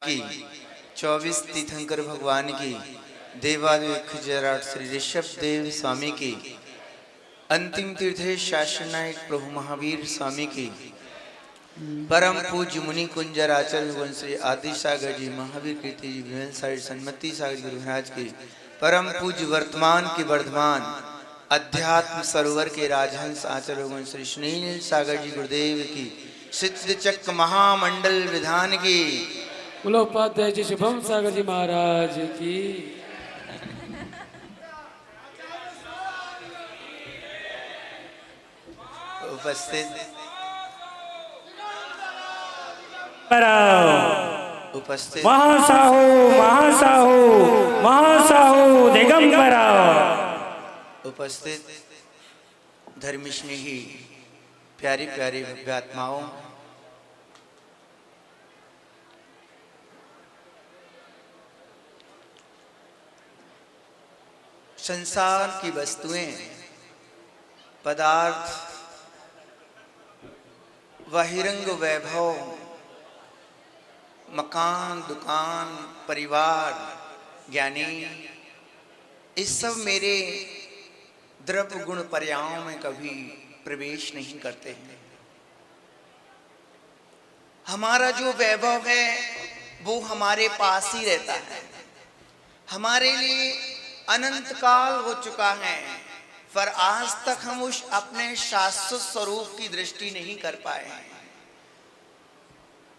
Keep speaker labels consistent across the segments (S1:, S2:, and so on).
S1: की 24 तीर्थंकर भगवान की देवादेव खजराट श्री ऋषभ देव स्वामी की अंतिम तीर्थेश शासन नायक प्रभु महावीर स्वामी की परम पूज्य मुनि कुंजर आचार्य भगवान श्री आदि सागर जी महावीर कीर्ति जी विमल सागर सन्मति सागर गुरु महाराज की परम पूज्य वर्तमान की वर्धमान अध्यात्म सरोवर के राजहंस आचार्य भगवान श्री सुनील सागर जी गुरुदेव की सिद्ध चक्र महामंडल विधान की
S2: उपाध्याय जी शुभम सागर जी महाराज की
S1: उपस्थित उपस्थित
S2: महासाहू महासाहू महासाहू दिगंबरा
S1: उपस्थित धर्मस्नेही प्यारी प्यारी आत्माओं, संसार की वस्तुएं पदार्थ बहिरंग वैभव मकान दुकान परिवार ज्ञानी इस सब मेरे द्रव्य गुण पर्यायों में कभी प्रवेश नहीं करते हैं। हमारा जो वैभव है वो हमारे पास ही रहता है, हमारे लिए अनंत काल हो चुका है, पर आज तक हम उस अपने शाश्वत स्वरूप की दृष्टि नहीं कर पाए हैं।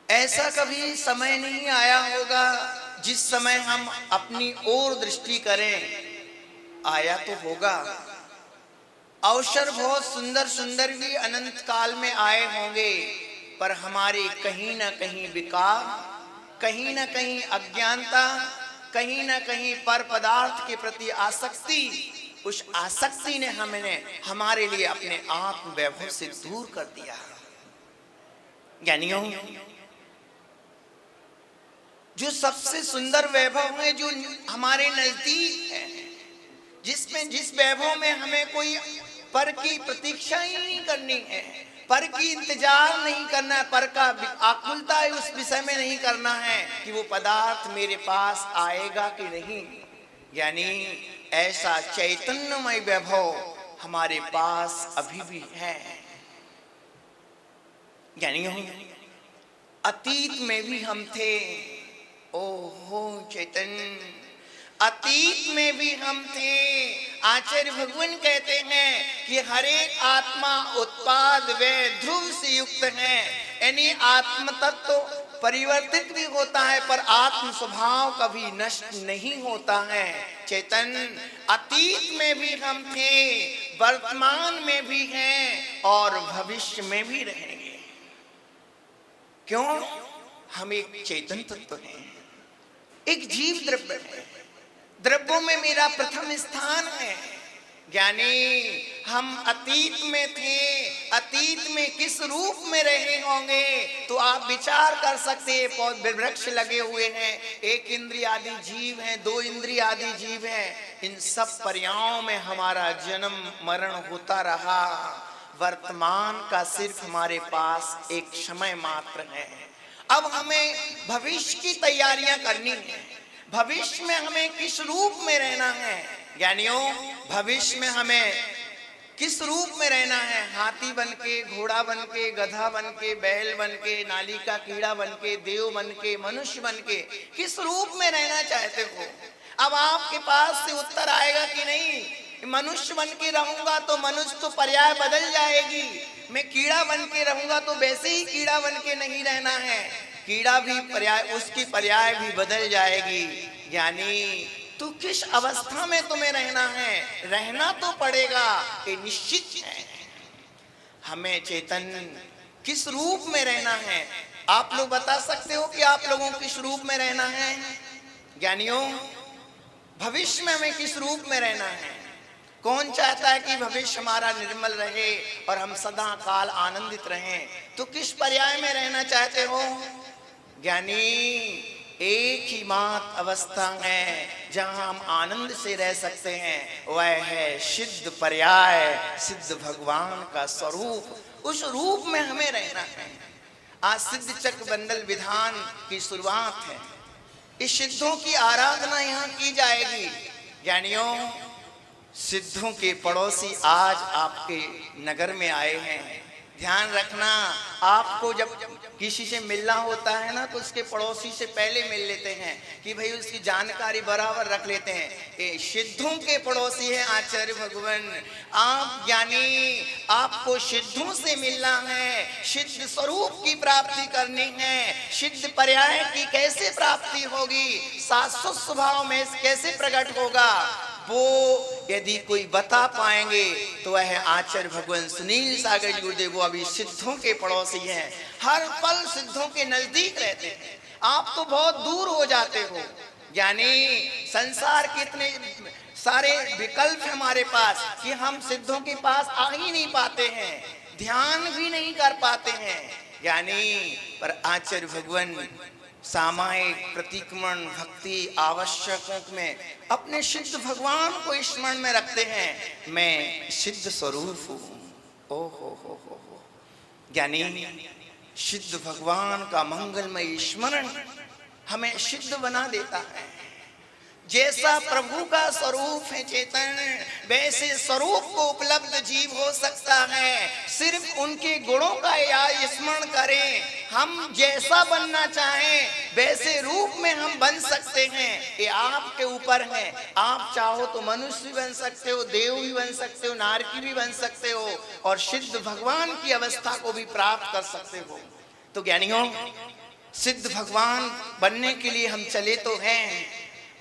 S1: ऐसा कभी समय नहीं आया होगा जिस समय हम अपनी ओर दृष्टि करें, आया तो होगा। अवसर बहुत सुंदर सुंदर भी अनंत काल में आए होंगे, पर हमारे कहीं ना कहीं विकार, कहीं ना कहीं अज्ञानता, कहीं ना कहीं पर पदार्थ के प्रति आसक्ति, उस आसक्ति ने हमारे लिए अपने आत्म वैभव से दूर कर दिया। ज्ञानियों, जो सबसे सुंदर वैभव है जो हमारे नजदीक है, जिसमें जिस वैभव में हमें कोई पर की प्रतीक्षा ही नहीं करनी है, पर की इंतजार नहीं करना, पर का आकुलता उस विषय में नहीं करना है कि वो पदार्थ मेरे पास आएगा कि नहीं। यानी ऐसा चैतन्यमय वैभव हमारे पास अभी भी है। यानी अतीत में भी हम थे, ओहो चैतन्य, अतीत में भी हम थे। आचार्य भगवान कहते हैं कि हर एक आत्मा उत्पाद व ध्रुव से युक्त है, यानी आत्म तत्व परिवर्तित भी होता है पर आत्म स्वभाव कभी नष्ट नहीं होता है। चैतन्य अतीत में भी हम थे, वर्तमान में भी हैं और भविष्य में भी रहेंगे। क्यों? हम एक चैतन्य तत्व हैं, एक जीव द्रव्य है, द्रव्यों में मेरा प्रथम स्थान है। यानी हम अतीत में थे, अतीत में किस रूप में रहे होंगे तो आप विचार कर सकते हैं। पौधे वृक्ष लगे हुए हैं, एक इंद्रिय आदि जीव हैं, दो इंद्रिय आदि जीव हैं, इन सब पर्यायों में हमारा जन्म मरण होता रहा। वर्तमान का सिर्फ हमारे पास एक समय मात्र है। अब हमें भविष्य की तैयारियां करनी है। भविष्य में हमें किस रूप में रहना है? ज्ञानियों, भविष्य में हमें किस रूप में रहना है? हाथी बन के, घोड़ा बन के, गधा बन के, बैल बन के, नाली का कीड़ा बन के, देव बन के, मनुष्य बन के, किस रूप में रहना चाहते हो? अब आपके पास से उत्तर आएगा कि नहीं, मनुष्य बन के रहूंगा तो मनुष्य तो पर्याय बदल जाएगी, मैं कीड़ा बन के रहूंगा तो वैसे ही कीड़ा बन के नहीं रहना है, कीड़ा भी पर्याय, उसकी पर्याय भी बदल जाएगी। यानी तो किस अवस्था में तुम्हें रहना है? रहना तो पड़ेगा, ये निश्चित है। हमें चैतन्य किस रूप में रहना है? आप लोग बता सकते हो कि आप लोगों किस रूप में रहना है? ज्ञानियों, भविष्य में हमें किस रूप में रहना है? कौन चाहता है कि भविष्य हमारा निर्मल रहे और हम सदा काल आनंदित रहें? तो किस पर्याय में रहना चाहते हो? ज्ञानी, एक ही मात्र अवस्था है जहां हम आनंद से रह सकते हैं, वह है सिद्ध पर्याय, सिद्ध भगवान का स्वरूप। उस रूप में हमें रहना है। आज सिद्ध चक मंडल विधान की शुरुआत है। इस सिद्धों की आराधना यहाँ की जाएगी। ज्ञानियों, सिद्धों के पड़ोसी आज आपके नगर में आए हैं। ध्यान रखना, आपको जब किसी से मिलना होता है ना, तो उसके पड़ोसी से पहले मिल लेते हैं कि भाई उसकी जानकारी बराबर रख लेते हैं। ये सिद्धों के पड़ोसी हैं आचार्य भगवान। आप ज्ञानी, आपको सिद्धों से मिलना है, सिद्ध स्वरूप की प्राप्ति करनी है। सिद्ध पर्याय की कैसे प्राप्ति होगी, शाश्वत स्वभाव में कैसे प्रकट होगा, वो यदि कोई बता पाएंगे तो वह आचार्य भगवान सुनील सागर जी गुरुदेव। वो अभी सिद्धों के पड़ोसी हैं, हर पल सिद्धों के नजदीक रहते हैं। आप तो बहुत दूर हो जाते हो। यानी संसार के इतने सारे विकल्प हैं हमारे पास कि हम सिद्धों के पास आ ही नहीं पाते हैं, ध्यान भी नहीं कर पाते हैं। यानी पर आचार्य भगवान सामायिक प्रतिक्रमण भक्ति आवश्यक में अपने सिद्ध भगवान को स्मरण में रखते हैं। मैं सिद्ध स्वरूप हूँ। ओ हो। यानी सिद्ध भगवान का मंगलमय स्मरण हमें सिद्ध बना देता है। जैसा प्रभु का स्वरूप है चेतन, वैसे स्वरूप को उपलब्ध जीव हो सकता है। सिर्फ उनके गुणों का या स्मरण करें। हम जैसा बनना चाहें वैसे रूप में हम बन सकते हैं। ये आपके ऊपर है। आप चाहो तो मनुष्य भी बन सकते हो, देव भी बन सकते हो, नारकी भी बन सकते हो, और सिद्ध भगवान की अवस्था को भी प्राप्त कर सकते हो। तो ज्ञानियों, सिद्ध भगवान बनने के लिए हम चले तो हैं,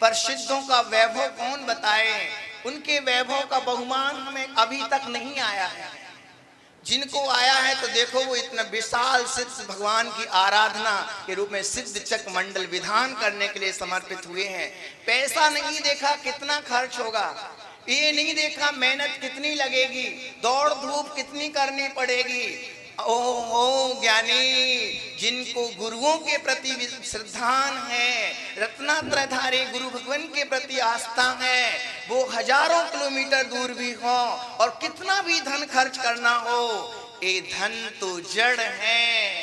S1: पर सिद्धों का वैभव कौन बताए। उनके वैभव का बहुमान हमें अभी तक नहीं आया है। जिनको आया है तो देखो, वो इतना विशाल सिद्ध भगवान की आराधना के रूप में सिद्ध चक मंडल विधान करने के लिए समर्पित हुए हैं। पैसा नहीं देखा कितना खर्च होगा, ये नहीं देखा मेहनत कितनी लगेगी, दौड़ धूप कितनी करनी पड़ेगी। ओ ज्ञानी, जिनको गुरुओं के प्रति श्रद्धान है, रत्नात्रयधारी गुरु भगवान के प्रति आस्था है, वो हजारों किलोमीटर दूर भी हो और कितना भी धन खर्च करना हो, ये धन तो जड़ है।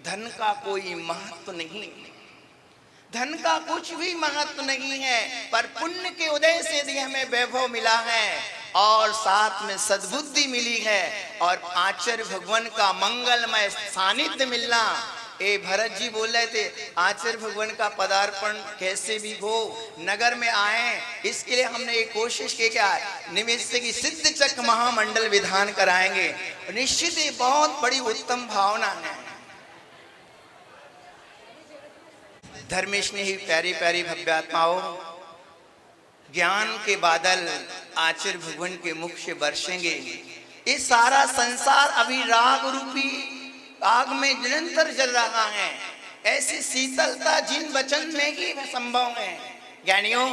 S1: धन का कोई महत्व नहीं, धन का कुछ भी महत्व नहीं है, पर पुण्य के उदय से भी हमें वैभव मिला है और साथ में सद्बुद्धि मिली है और आचार्य भगवान का मंगलमय सानिध्य मिलना। ए भरत जी बोल रहे थे, आचार्य भगवान का पदार्पण कैसे भी हो, नगर में आए, इसके लिए हमने एक कोशिश की क्या निमित्त की सिद्ध चक महामंडल विधान कराएंगे। निश्चित ही बहुत बड़ी उत्तम भावना है। धर्मेश ने ही प्यारी प्यारी भव्यात्माओं, ज्ञान के बादल आचार्य भगवान के मुख से बरसेंगे। ये सारा संसार अभी राग रूपी आग में निरंतर जल रहा है। ऐसी शीतलता जिन वचन में ही संभव है। ज्ञानियों,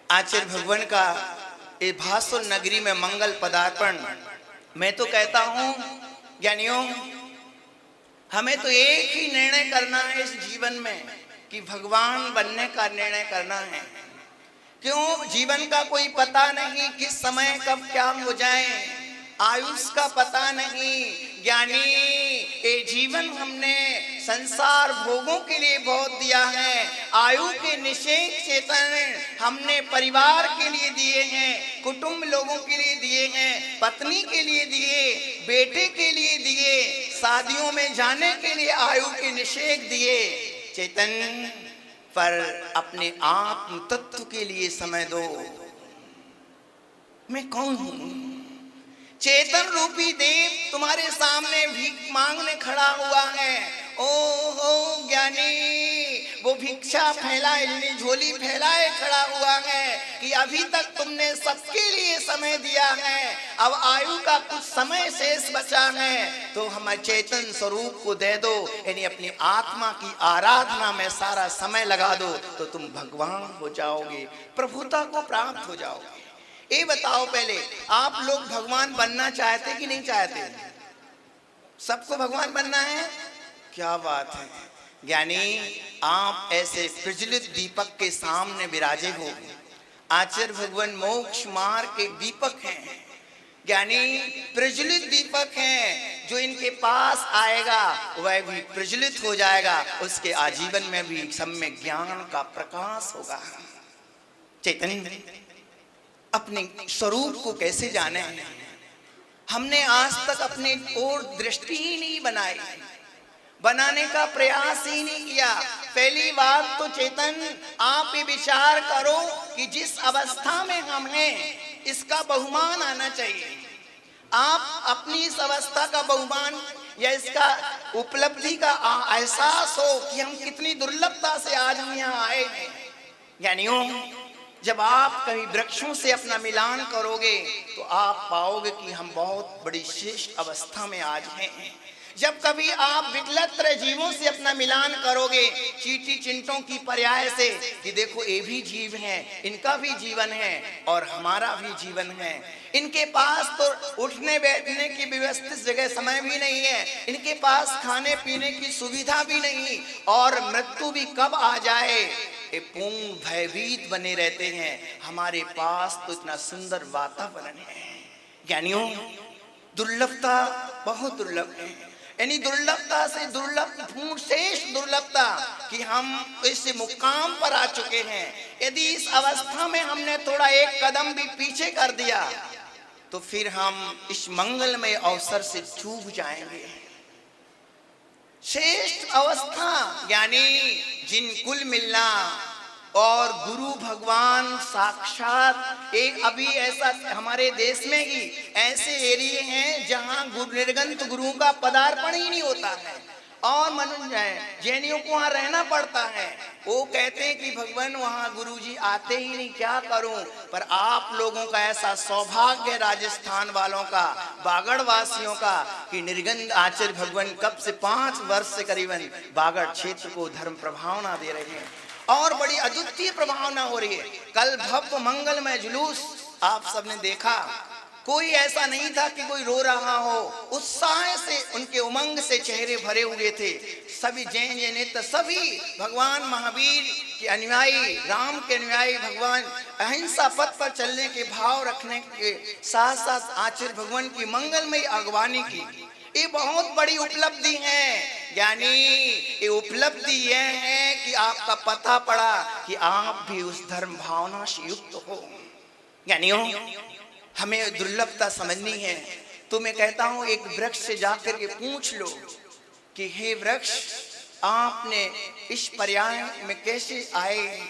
S1: आचार्य भगवान का ये भासुर नगरी में मंगल पदार्पण, मैं तो कहता हूँ ज्ञानियों, हमें तो एक ही निर्णय करना है इस जीवन में कि भगवान बनने का निर्णय करना है। क्यों, जीवन का कोई पता नहीं, किस समय कब क्या हो जाए, आयुष का पता नहीं। ज्ञानी, ये जीवन हमने संसार भोगों के लिए बहुत दिया है। आयु के निषेध चेतन हमने परिवार के लिए दिए हैं, कुटुंब लोगों के लिए दिए हैं, पत्नी के लिए दिए, बेटे के लिए दिए, शादियों में जाने के लिए आयु के निषेध दिए चेतन, पर अपने आत्म तत्व के लिए समय दो। मैं कौन हूं? चेतन रूपी देव तुम्हारे सामने भीख मांगने खड़ा हुआ है। ओ हो ज्ञानी, वो भिक्षा फैलाए, झोली फैलाए खड़ा हुआ है कि अभी तक तुमने सबके लिए समय दिया है, अब आयु का कुछ समय शेष बचा है, तो हमारे चेतन स्वरूप को दे दो। यानी अपनी आत्मा की आराधना में सारा समय लगा दो, तो तुम भगवान हो जाओगे, प्रभुता को प्राप्त हो जाओगे। ये बताओ, पहले आप लोग भगवान बनना चाहते कि नहीं चाहते? सबको भगवान बनना है? क्या बात है ज्ञानी, आप ऐसे प्रज्वलित दीपक के सामने विराजे हो। आचार्य भगवान मोक्ष मार्ग के दीपक हैं। ज्ञानी प्रज्वलित दीपक हैं, जो इनके पास आएगा वह भी प्रज्वलित हो जाएगा, उसके आजीवन में भी सब में ज्ञान का प्रकाश होगा। चैतन्य अपने स्वरूप को कैसे जाने? हमने आज तक अपने ओर दृष्टि ही नहीं बनाई, बनाने का प्रयास ही नहीं किया। पहली बात तो चेतन आप ये विचार करो कि जिस अवस्था में हम हैं इसका बहुमान आना चाहिए। आप अपनी इस अवस्था का बहुमान या इसका उपलब्धि का एहसास हो कि हम कितनी दुर्लभता से आज हम यहाँ आए हैं। ज्ञानियों, जब आप कभी वृक्षों से अपना मिलान करोगे तो आप पाओगे कि हम बहुत बड़ी श्रेष्ठ अवस्था में आज हैं। जब कभी आप विकलत्र जीवों से अपना मिलान करोगे, चींटी चिंटों की पर्याय से, कि देखो ये भी जीव हैं, इनका भी जीवन है और हमारा भी जीवन है। इनके पास तो उठने बैठने की व्यवस्थित जगह समय भी नहीं है, इनके पास खाने पीने की सुविधा भी नहीं, और मृत्यु भी कब आ जाए ये पूर्ण भयभीत बने रहते हैं। हमारे पास तो इतना सुंदर वातावरण है। ज्ञानियों, दुर्लभता बहुत दुर्लभ है, यानी दुर्लभता से दुर्लभ, पूर्ण श्रेष्ठ दुर्लभता कि हम इस मुकाम पर आ चुके हैं। यदि इस अवस्था में हमने थोड़ा एक कदम भी पीछे कर दिया तो फिर हम इस मंगलमय अवसर से चूक जाएंगे। श्रेष्ठ अवस्था यानी जिन कुल मिलना और गुरु भगवान साक्षात। एक अभी ऐसा हमारे देश में ही ऐसे एरिए हैं जहां निर्गंत गुरुओं का पदार्पण ही नहीं होता है, और मनुष्य जैनियों को वहां रहना पड़ता है। वो कहते हैं कि भगवान वहां गुरुजी आते ही नहीं, क्या करूं। पर आप लोगों का ऐसा सौभाग्य, राजस्थान वालों का, बागड़ वासियों का, कि निर्गंध आचार्य भगवान कब से 5 वर्ष से करीबन बागड़ क्षेत्र को धर्म प्रभावना दे रहे हैं और बड़ी अद्वितीय प्रभावना हो रही है। कल भव्य मंगलमय जुलूस आप सबने देखा, कोई ऐसा नहीं था कि कोई रो रहा हो, उत्साह से उनके उमंग से चेहरे भरे हुए थे। सभी जैन जैनेतर, सभी भगवान महावीर के अनुयायी, राम के अनुयायी, भगवान अहिंसा पथ पर चलने के भाव रखने के साथ साथ आचार्य भगवान की मंगलमय अगवानी की। ये बहुत बड़ी उपलब्धि है। यानी ये उपलब्धि यह है कि आपका पता पड़ा कि आप भी उस धर्म भावना से युक्त हो। ज्ञानियों, हमें दुर्लभता समझनी है। तो मैं कहता हूं एक वृक्ष से जाकर के पूछ लो कि हे वृक्ष, आपने इस पर्याय में कैसे आए?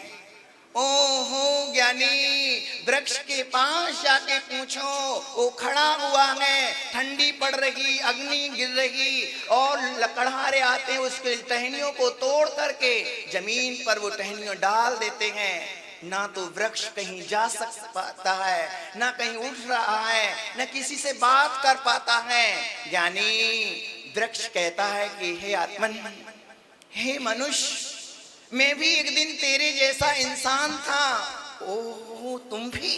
S1: ओहो ज्ञानी, वृक्ष के पास जाके पूछो, वो खड़ा हुआ है, ठंडी पड़ रही, अग्नि गिर रही और लकड़हारे आते हैं, उसके टहनियों को तोड़ करके जमीन पर वो टहनियां डाल देते हैं। ना तो वृक्ष कहीं जा सकता है, ना कहीं उठ रहा है, ना किसी से बात कर पाता है। ज्ञानी वृक्ष कहता है कि हे आत्मन, हे मनुष्य, मैं भी एक दिन तेरे जैसा इंसान था। ओह, तुम भी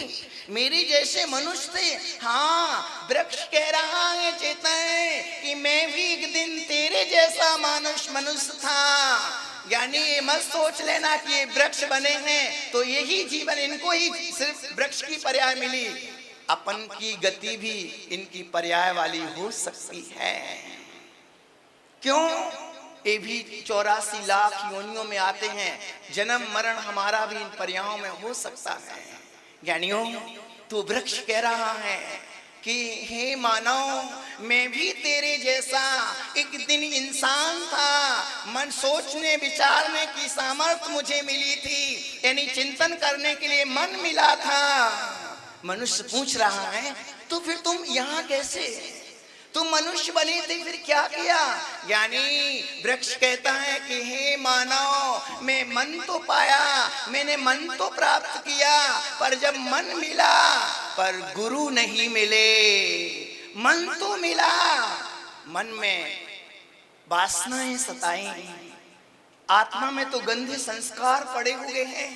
S1: मेरे जैसे मनुष्य थे? हाँ, वृक्ष कह रहा है चेतन कि मैं भी एक दिन तेरे जैसा मनुष्य था। यानी ये मत सोच लेना कि ये वृक्ष बने हैं तो यही जीवन, इनको ही सिर्फ वृक्ष की पर्याय मिली। अपन की गति भी इनकी पर्याय वाली हो सकती है। क्यों? ये भी 84 लाख योनियों में आते हैं, जन्म मरण हमारा भी इन पर्यायों में हो सकता है। ज्ञानियों, तो वृक्ष कह रहा है कि हे मानव, मैं भी तेरे जैसा एक दिन इंसान था। मन सोचने विचारने की सामर्थ्य मुझे मिली थी, यानी चिंतन करने के लिए मन मिला था। मनुष्य पूछ रहा है तो फिर तुम यहाँ कैसे? तुम मनुष्य बने थे, फिर क्या किया? यानी वृक्ष कहता है कि हे मानव, मैं मन तो पाया, मैंने मन तो प्राप्त किया, पर जब मन मिला पर गुरु नहीं मिले। मन तो मिला, मन में वासनाएं सताई, आत्मा में तो गंदे संस्कार पड़े हुए हैं,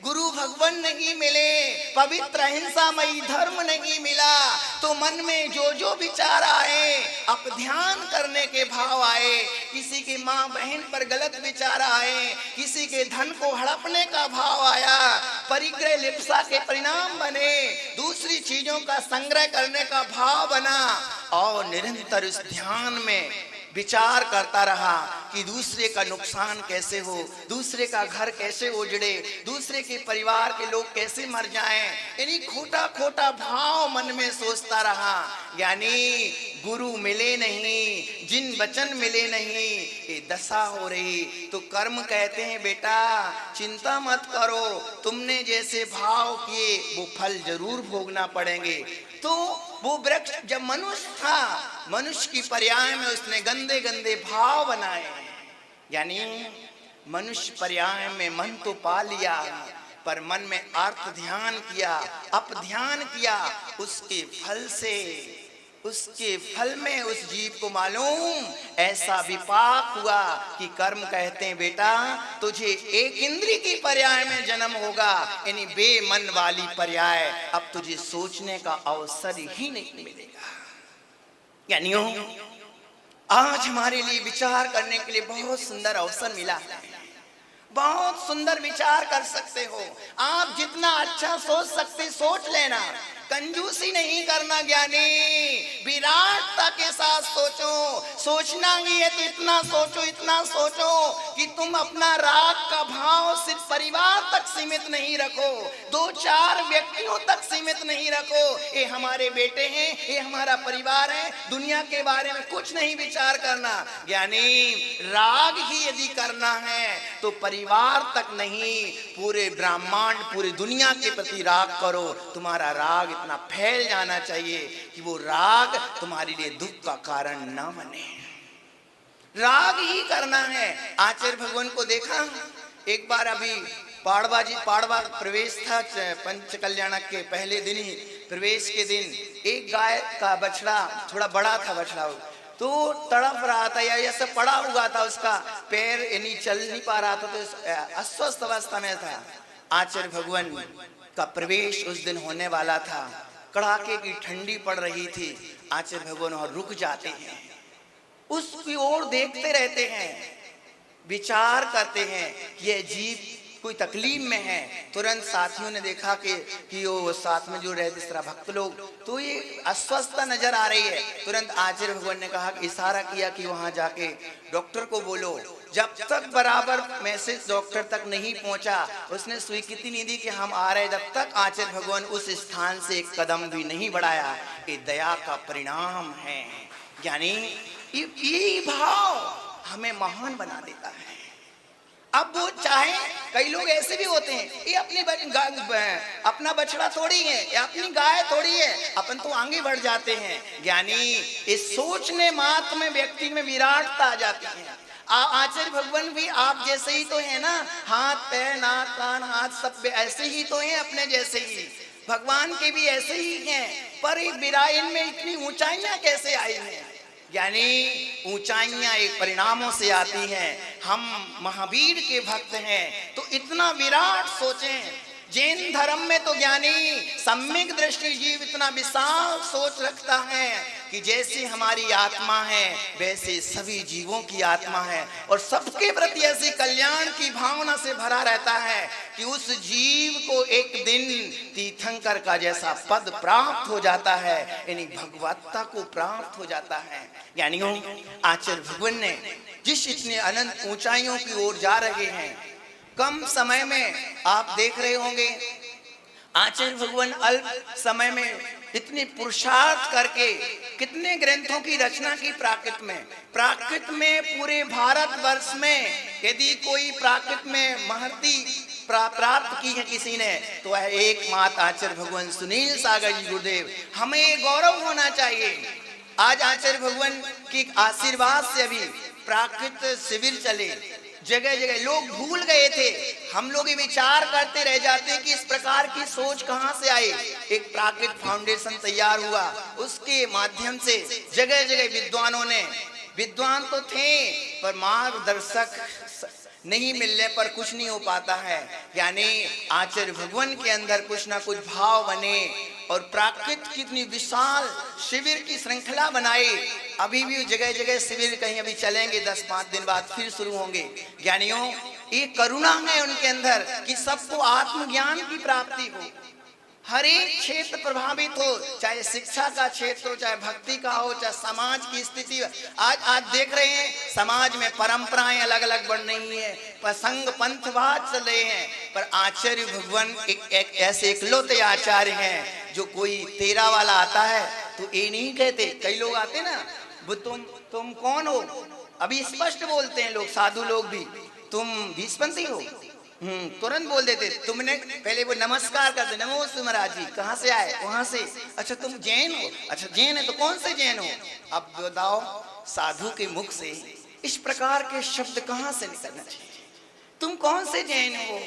S1: गुरु भगवान नहीं मिले, पवित्र अहिंसामयी धर्म नहीं मिला, तो मन में जो जो विचार आए, अब ध्यान करने के भाव आए, किसी के माँ बहन पर गलत विचार आए, किसी के धन को हड़पने का भाव आया, परिग्रह लिप्सा के परिणाम बने, दूसरी चीजों का संग्रह करने का भाव बना, और निरंतर इस ध्यान में विचार करता रहा कि दूसरे का नुकसान कैसे हो, दूसरे का घर कैसे उजड़े, दूसरे के परिवार के लोग कैसे मर जाएं, यानी खोटा खोटा भाव मन में सोचता रहा। यानी गुरु मिले नहीं, जिन वचन मिले नहीं, ये दशा हो रही। तो कर्म कहते हैं बेटा चिंता मत करो, तुमने जैसे भाव किए वो फल जरूर भोगना पड़ेंगे। तो वो वृक्ष जब मनुष्य था, मनुष्य की पर्याय में उसने गंदे गंदे भाव बनाए, यानी मनुष्य पर्याय में मन तो पा लिया, पर मन में अर्थ ध्यान किया, अप ध्यान किया, उसके फल में उस जीव को मालूम ऐसा विपाक हुआ कि कर्म कहते हैं बेटा तुझे एक इंद्रिय की पर्याय में जन्म होगा, यानी बेमन वाली पर्याय, अब तुझे सोचने का अवसर ही नहीं मिलेगा। यानी आज हमारे लिए विचार करने के लिए बहुत सुंदर अवसर मिला है, बहुत सुंदर विचार कर सकते हो आप, जितना अच्छा सोच सकते सोच लेना, कंजूसी नहीं करना ज्ञानी, विराटता के साथ सोचो। सोचना ही है तो इतना सोचो कि तुम अपना राग का भाव सिर्फ परिवार तक सीमित नहीं रखो, 2-4 व्यक्तियों तक सीमित नहीं रखो, ये हमारे बेटे हैं, ये हमारा परिवार है, दुनिया के बारे में कुछ नहीं विचार करना। ज्ञानी राग ही यदि करना है तो परिवार तक नहीं, पूरे ब्रह्मांड पूरी दुनिया के प्रति राग करो। तुम्हारा राग इतना फैल जाना चाहिए कि वो राग तुम्हारे लिए दुख का कारण न बने। राग ही करना है। आचार्य भगवान को देखा एक बार, अभी पाड़वा प्रवेश था, पंच कल्याणक के पहले दिन ही प्रवेश के दिन, एक गाय का बछड़ा, थोड़ा बड़ा था बछड़ा, तो तड़प रहा था या ऐसा पड़ा हुआ था, उसका पैर यानी चल नहीं पा रहा था, तो अस्वस्थ अवस्था में था। आचार्य भगवान का प्रवेश उस दिन होने वाला था, कड़ाके की ठंडी पड़ रही थी। आचार्य भगवान और रुक जाते हैं, उसकी ओर देखते रहते हैं, विचार करते हैं यह जीव कोई तकलीफ में है। तुरंत साथियों ने देखा कि वो साथ में जो रहते इस तरह भक्त लोग, तो ये अस्वस्थता नजर आ रही है। तुरंत आचार्य भगवान ने कहा, इशारा किया कि वहां जाके डॉक्टर को बोलो। जब तक बराबर मैसेज डॉक्टर तक नहीं पहुंचा, उसने स्वीकृति नहीं दी कि हम आ रहे, जब तक आचार्य भगवान उस स्थान से एक कदम भी नहीं बढ़ाया। ये दया का परिणाम है। यानी ये भाव हमें महान बना देता है। अब वो चाहे, कई लोग ऐसे भी होते हैं, ये अपना बछड़ा थोड़ी है, ये अपनी गाय थोड़ी है, अपन तो आगे बढ़ जाते हैं। यानी इस सोचने मात्र में व्यक्ति में विराटता आ जाती है। आचार्य भगवान भी आप जैसे ही तो है ना, हाथ पैर नाक कान हाथ सब ऐसे ही तो हैं, अपने जैसे ही भगवान के भी ऐसे ही हैं, पर इनमें इतनी ऊंचाइयां कैसे आई हैं? यानी ऊंचाइयां एक परिणामों से आती हैं। हम महावीर के भक्त हैं तो इतना विराट सोचें। जैन धर्म में तो ज्ञानी सम्यक दृष्टि जीव इतना विशाल सोच रखता है कि जैसे हमारी आत्मा है वैसे सभी जीवों की आत्मा है, और सबके प्रति ऐसी कल्याण की भावना से भरा रहता है कि उस जीव को एक दिन तीर्थंकर का जैसा पद प्राप्त हो जाता है, यानी भगवत्ता को प्राप्त हो जाता है। यानी आचार्य भगवान ने जिस इतने अनंत ऊंचाइयों की ओर जा रहे हैं, कम समय में आप देख रहे होंगे आचार्य भगवान अल्प समय में इतने पुरुषार्थ करके कितने ग्रंथों की रचना की प्राकृत में पूरे भारतवर्ष में यदि कोई प्राकृत में महर्षि प्राप्त की है किसी ने, तो वह एकमात्र आचार्य भगवान सुनील सागर जी गुरुदेव। हमें गौरव होना चाहिए। आज आचार्य भगवान के आशीर्वाद से अभी प्राकृत शिविर चले, जगह जगह लोग भूल गए थे। हम लोग ये विचार करते रह जाते कि इस प्रकार की सोच कहां से आई। एक प्राकृत फाउंडेशन तैयार हुआ, उसके माध्यम से जगह जगह विद्वानों ने, विद्वान तो थे पर मार्गदर्शक नहीं मिलने पर कुछ नहीं हो पाता है। यानी आचार्य भगवान के अंदर कुछ ना कुछ भाव बने और प्राकृत कितनी विशाल शिविर की श्रृंखला बनाए। अभी भी जगह जगह शिविर कहीं अभी चलेंगे, 10-5 दिन बाद फिर शुरू होंगे। ज्ञानियों, ये करुणा है उनके अंदर कि सबको आत्मज्ञान की प्राप्ति हो। हर एक क्षेत्र प्रभावित हो, चाहे शिक्षा का क्षेत्र हो, चाहे भक्ति का हो, चाहे समाज की स्थिति। आज देख रहे हैं समाज में परंपराएं अलग अलग बढ़ रही हैं, प्रसंग पंथवाद चल रहे हैं, पर आचार्य भगवान एक ऐसे इकलौते आचार्य हैं जो कोई तेरा वाला आता है तो ये नहीं कहते। कई लोग आते ना, वो तुम कौन हो, अभी स्पष्ट बोलते हैं लोग, साधु लोग भी, तुम बीसपंथी हो, तुरंत बोल देते। तुमने पहले वो नमस्कार करते, नमो महाराज जी, कहाँ से आए, वहां से। अच्छा तुम जैन हो, अच्छा जैन है तो कौन से जैन हो। अब बताओ, साधु के मुख से इस प्रकार के शब्द कहाँ से निकलना चाहिए, तुम कौन से जैन हो।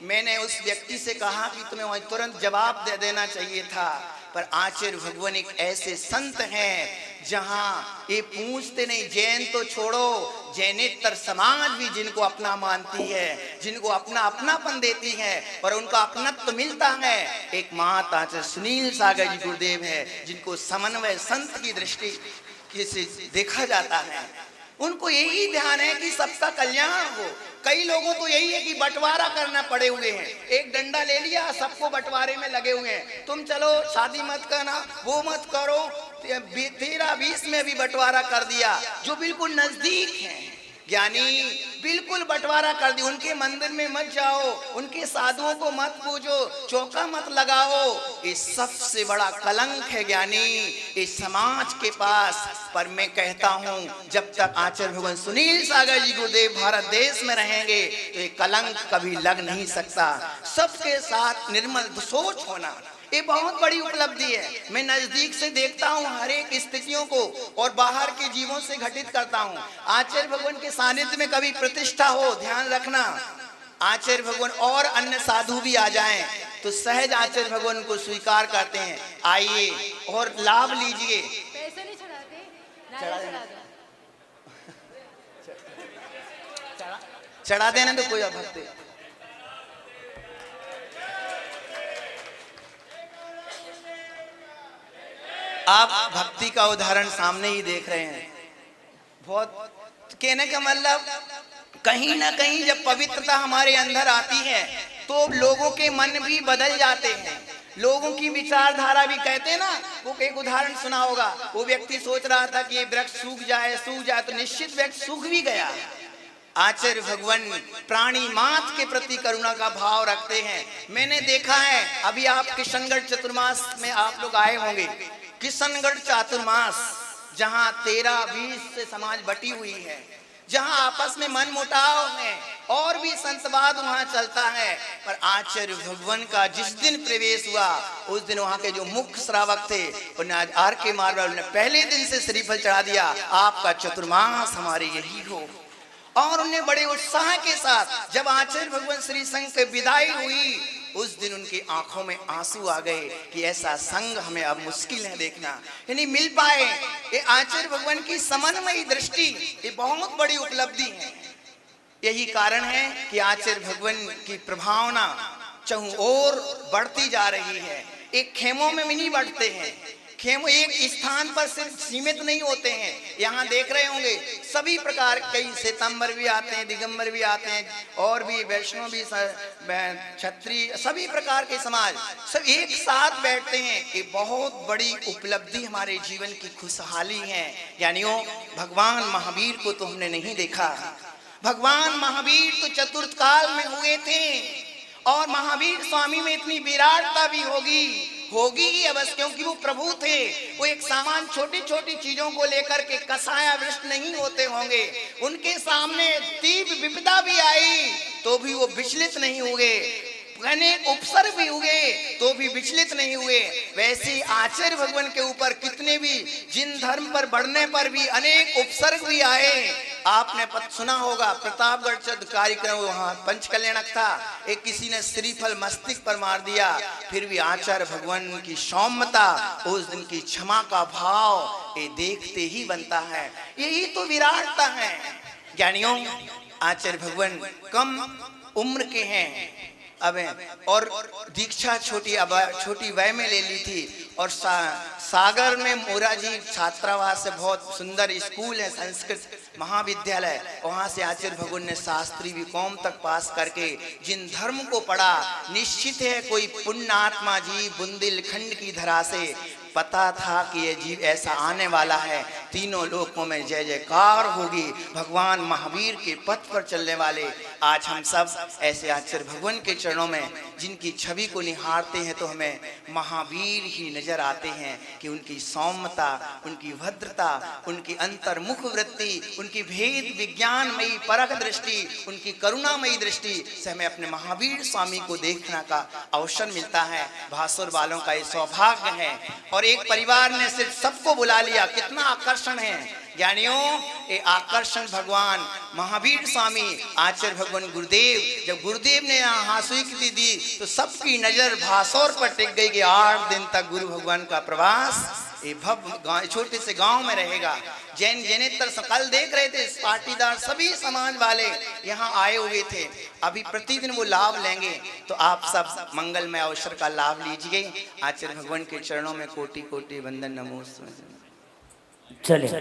S1: मैंने उस व्यक्ति से कहा कि तुम्हें वहीं तुरंत जवाब दे देना चाहिए था, पर आचार्य भगवान एक ऐसे संत हैं जहां ये पूछते नहीं। जैन तो छोड़ो, जैनेतर समाज भी जिनको अपना मानती है, जिनको अपना अपनापन देती है, पर उनका अपनत्व तो मिलता है। एक माता आचार्य सुनील सागर जी गुरुदेव है, जिनको समन्वय संत की दृष्टि से देखा जाता है। उनको यही ध्यान है कि सबका कल्याण हो। कई लोगों को यही है कि बंटवारा करना पड़े हुए हैं, एक डंडा ले लिया, सबको बंटवारे में लगे हुए हैं। तुम चलो शादी मत करना, वो मत करो, 13-20 में भी बंटवारा कर दिया, जो बिल्कुल नजदीक है। ज्ञानी बिल्कुल बंटवारा कर दी। उनके मंदिर में मत जाओ, उनके साधुओं को मत पूजो, चौका मत लगाओ। ये सबसे बड़ा कलंक है ज्ञानी इस समाज के पास। पर मैं कहता हूं, जब तक आचार्य भगवान सुनील सागर जी गुरुदेव भारत देश में रहेंगे तो ये कलंक कभी लग नहीं सकता। सबके साथ निर्मल सोच होना, ये बहुत बड़ी उपलब्धि है। मैं नजदीक से देखता हूँ हर एक स्थितियों को और बाहर के जीवों से घटित करता हूँ। आचार्य भगवान के सानिध्य में कभी प्रतिष्ठा हो, ध्यान रखना, आचार्य भगवान और अन्य साधु भी आ जाएं तो सहज आचार्य भगवान को स्वीकार करते हैं। आइए और लाभ लीजिए।
S3: पैसे नहीं चढ़ाते,
S1: चढ़ा देना तो कोई भक्त। आप भक्ति का उदाहरण सामने ही देख रहे हैं। बहुत कहने का मतलब, कहीं ना कहीं जब पवित्रता हमारे अंदर आती है तो लोगों के मन भी बदल जाते हैं, लोगों की विचारधारा भी। कहते हैं ना, वो एक उदाहरण सुना होगा, वो व्यक्ति सोच रहा था कि ये वृक्ष सूख जाए तो निश्चित वृक्ष सूख भी गया। आचार्य भगवान प्राणी मात्र के प्रति करुणा का भाव रखते हैं। मैंने देखा है, अभी आप किशनगढ़ चतुर्मास में आप लोग आए होंगे। किशनगढ़ चातुर्मास, जहां 13-20 से समाज बटी हुई है, जहां आपस में मन मुटाव है और भी संतवाद वहां चलता है। पर आचार्य भगवान का जिस दिन प्रवेश हुआ, उस दिन वहां के जो मुख्य श्रावक थे उन्हें आज R.K. मारवाड़ ने पहले दिन से श्रीफल चढ़ा दिया, आपका चतुर्मास हमारे यही हो। और उन्हें बड़े उत्साह के साथ जब आचार्य भगवान श्री संघ की विदाई हुई, उस दिन उनकी आंखों में आंसू आ गए कि ऐसा संग हमें अब मुश्किल है देखना, यानी मिल पाए। ये आचार्य भगवान की समन्वयी दृष्टि, ये बहुत बड़ी उपलब्धि है। यही कारण है कि आचार्य भगवान की प्रभावना चहुं ओर बढ़ती जा रही है। एक खेमों में भी नहीं बढ़ते हैं, खेम एक स्थान पर सिर्फ सीमित नहीं होते हैं। यहाँ देख रहे होंगे सभी प्रकार, कई श्वेतांबर भी आते हैं, दिगंबर भी आते हैं, और भी वैष्णव भी, क्षत्रिय, सभी प्रकार के समाज सब एक साथ बैठते हैं। ये बहुत बड़ी उपलब्धि हमारे जीवन की खुशहाली है। यानियों, भगवान महावीर को तो हमने नहीं देखा। भगवान महावीर तो चतुर्थ काल में हुए थे, और महावीर स्वामी में इतनी विराटता भी होगी ही अवश्य, क्योंकि वो प्रभु थे। वो एक सामान छोटी छोटी चीजों को लेकर के कसायावृष्ट नहीं होते होंगे। उनके सामने तीव्र विपदा भी आई तो भी वो विचलित नहीं हुए, अनेक उपसर्ग भी हुए तो भी विचलित नहीं हुए। वैसे आचार्य भगवान के ऊपर कितने भी, जिन धर्म पर बढ़ने पर भी अनेक उपसर्ग भी आए। आपने सुना होगा प्रतापगढ़ चंद कार्यक्रम, वहां पंचकल्याणक था, एक किसी ने श्रीफल मस्तिष्क पर मार दिया, फिर भी आचार्य भगवान की सौम्यता, उस दिन की क्षमा का भाव, ये देखते ही बनता है। यही तो विराटता है। ज्ञानियों, आचार्य भगवान कम उम्र के हैं अब, और दीक्षा छोटी वय में ले ली थी। और सागर में मोराजी छात्रावास है, बहुत सुंदर स्कूल है, संस्कृत महाविद्यालय। वहां से आचार्य भगवान ने शास्त्री बीकॉम तक पास करके जिन धर्म को पढ़ा, निश्चित है कोई पुण्यात्मा जी बुंदेलखंड की धरा से पता था कि ये जीव ऐसा आने वाला है, तीनों लोकों में जय जयकार होगी, भगवान महावीर के पथ पर चलने वाले। आज हम सब ऐसे आचार्य भगवान के चरणों में जिनकी छवि को निहारते हैं तो हमें महावीर ही नजर आते हैं कि उनकी सौम्यता, उनकी भद्रता, उनकी अंतर्मुख वृत्ति, उनकी भेद विज्ञानमयी परख दृष्टि, उनकी करुणामयी दृष्टि से हमें अपने महावीर स्वामी को देखने का अवसर मिलता है। भासुर वालों का ये सौभाग्य है। और एक परिवार ने सिर्फ सबको बुला लिया, कितना आकर्षण है ज्ञानियों। ये आकर्षण भगवान महावीर स्वामी आचार्य भगवान गुरुदेव, जब गुरुदेव ने यहाँ हासुई दी तो सबकी नजर भासौर पर टिक गई कि 8 दिन तक गुरु भगवान का प्रवास ये भव्य छोटे से गांव में रहेगा। जैन जैनेतर कल देख रहे थे, पाटीदार सभी समाज वाले यहाँ आए हुए थे। अभी प्रतिदिन वो लाभ लेंगे, तो आप सब मंगलमय अवसर का लाभ लीजिए। आचार्य भगवान के चरणों में कोटि कोटि वंदन, नमो।
S3: चले